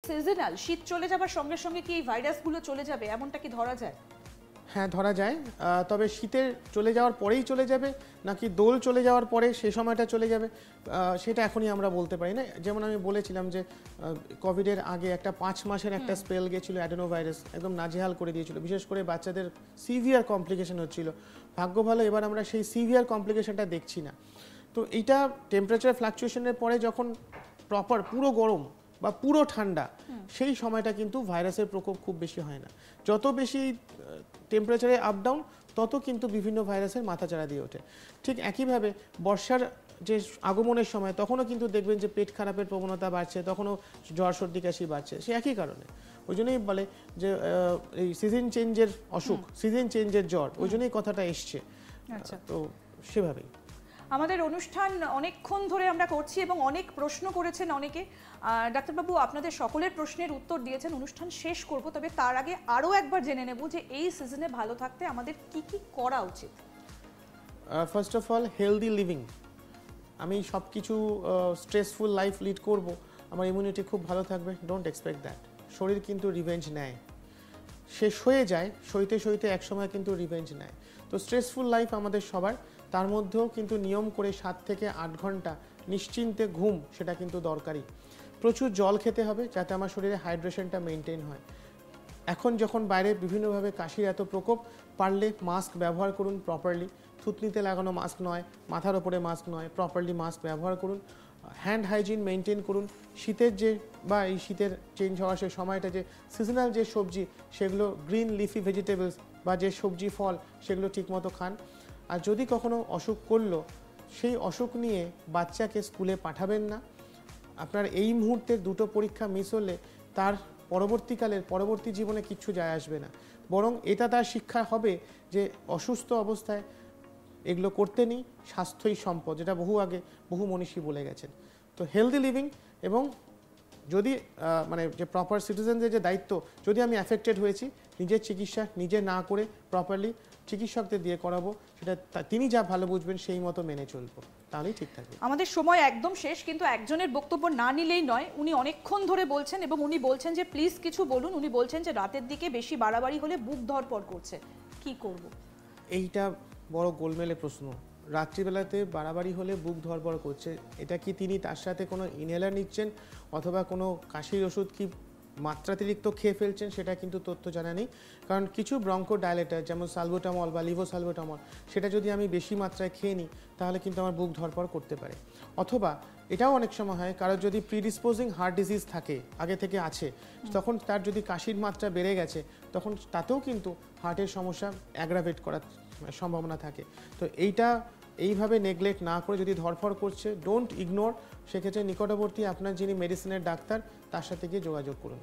Seasonal, শীত চলে যাবার সঙ্গে সঙ্গে কি এই ভাইরাসগুলো চলে যাবে, এমনটা কি ধরা যায়? হ্যাঁ, ধরা যায়। তবে শীতের চলে যাওয়ার পরেই চলে যাবে নাকি দোল চলে যাওয়ার পরে সেই সময়টা চলে যাবে, সেটা এখনই আমরা বলতে পারি না। যেমন আমি বলেছিলাম যে কোভিডের আগে একটা 5 মাসের একটা স্পেল গেছিল, অ্যাডেনো ভাইরাস একদম নাজেহাল করে দিয়েছিল, বিশেষ করে বাচ্চাদের সিভিয়ার কমপ্লিকেশন হচ্ছিল। ভাগ্য ভালো এবার আমরা সেই সিভিয়ার কমপ্লিকেশনটা দেখছি না। তো এইটা টেম্পারেচার ফ্লাকচুয়েশনের পরে যখন প্রপার পুরো গরম বা পুরো ঠান্ডা, সেই সময়টা কিন্তু ভাইরাসের প্রকোপ খুব বেশি হয় না। যত বেশি টেম্পারেচারে আপ ডাউন, তত কিন্তু বিভিন্ন ভাইরাসের মাথাচাড়া দিয়ে ওঠে। ঠিক একইভাবে বর্ষার যে আগমনের সময় তখনও কিন্তু দেখবেন যে পেট খারাপের প্রবণতা বাড়ছে, তখনও জ্বর সর্দি কাশি বাড়ছে, সে একই কারণে। ওই জন্যই বলে যে এই সিজন চেঞ্জের অসুখ, সিজন চেঞ্জের জ্বর, ওই জন্যই কথাটা এসছে। আচ্ছা, তো সেভাবেই আমাদের অনুষ্ঠান অনেকক্ষণ ধরে আমরা করছি এবং অনেক প্রশ্ন করেছেন অনেকে। ডাক্তারবাবু আপনাদের সকলের প্রশ্নের উত্তর দিয়েছেন, অনুষ্ঠান শেষ করব, তবে তার আগে আরও একবার জেনে নেব যে এই সিজনে ভালো থাকতে আমাদের কি কি করা উচিত। First of all healthy living. আমি সব কিছু স্ট্রেসফুল লাইফ লিড করব, আমার ইমিউনিটি খুব ভালো থাকবে, ডোন্ট এক্সপেক্ট দ্যাট। শরীর কিন্তু রিভেঞ্জ নেয়, শেষ হয়ে যায় সইতে সইতে, একসময় কিন্তু রিভেঞ্জ নেয়। তো স্ট্রেসফুল লাইফ আমাদের সবার, তার মধ্যেও কিন্তু নিয়ম করে 7 থেকে 8 ঘন্টা নিশ্চিন্তে ঘুম, সেটা কিন্তু দরকারি। প্রচুর জল খেতে হবে যাতে আমার শরীরে হাইড্রেশনটা মেনটেন হয়। এখন যখন বাইরে বিভিন্নভাবে কাশির এত প্রকোপ, পারলে মাস্ক ব্যবহার করুন প্রপারলি। থুতনিতে লাগানো মাস্ক নয়, মাথার ওপরে মাস্ক নয়, প্রপারলি মাস্ক ব্যবহার করুন। হ্যান্ড হাইজিন মেনটেন করুন। শীতের যে বা এই শীতের চেঞ্জ হওয়ার সেই সময়টা যে সিজনাল যে সবজি, সেগুলো গ্রিন লিফি ভেজিটেবলস বা যে সবজি ফল, সেগুলো ঠিকমতো খান। আর যদি কখনো অসুখ করলো, সেই অসুখ নিয়ে বাচ্চাকে স্কুলে পাঠাবেন না। আপনার এই মুহূর্তে দুটো পরীক্ষা মিস হলে তার পরবর্তী জীবনে কিচ্ছু যায় আসবে না, বরং এটা তার শিক্ষা হবে যে অসুস্থ অবস্থায় এগুলো করতে নেই, স্বাস্থ্যই সম্পদ, যেটা বহু মনীষী বলে গেছেন। তো হেলদি লিভিং, এবং যদি মানে যে প্রপার সিটিজেনদের যে দায়িত্ব, যদি আমি অ্যাফেক্টেড হয়েছি, নিজের চিকিৎসা নিজে না করে প্রপারলি চিকিৎসকদের দিয়ে করাবো, সেটা তিনি যা ভালো বুঝবেন সেই মতো মেনে চলবো, তাহলেই ঠিক থাকবে। আমাদের সময় একদম শেষ, কিন্তু একজনের বক্তব্য না নিলেই নয়। উনি অনেকক্ষণ ধরে বলছেন এবং উনি বলছেন যে প্লিজ কিছু বলুন। উনি বলছেন যে রাতের দিকে বেশি বাড়াবাড়ি হলে বুক ধড়ফড় করছে, কি করব? এইটা বড় গোলমেলে প্রশ্ন। রাত্রিবেলাতে বাড়াবাড়ি হলে বুক ধড়ফড় করছে, এটা কি তিনি তার সাথে কোনো ইনহেলার নিচ্ছেন অথবা কোনো কাশির ওষুধ কি মাত্রাতিরিক্ত খেয়ে ফেলছেন, সেটা কিন্তু তথ্য জানা নেই। কারণ কিছু ব্রঙ্কো ডায়লেটার যেমন সালবুটামল বা লিভোসালবুটামল, সেটা যদি আমি বেশি মাত্রায় খেয়ে নিই, তাহলে কিন্তু আমার বুক ধড়ফড় করতে পারে। অথবা এটাও অনেক সময় হয়, কারোর যদি প্রিডিসপোজিং হার্ট ডিজিজ থাকে, আগে থেকে আছে, তখন তার যদি কাশির মাত্রা বেড়ে গেছে, তখন তাতেও কিন্তু হার্টের সমস্যা অ্যাগ্রাভেট করার সম্ভাবনা থাকে। তো এইভাবে নেগলেক্ট না করে, যদি ধড়ফড় করছে, ডোন্ট ইগনোর। সেক্ষেত্রে নিকটবর্তী আপনার যিনি মেডিসিনের ডাক্তার, তার সাথে গিয়ে যোগাযোগ করুন।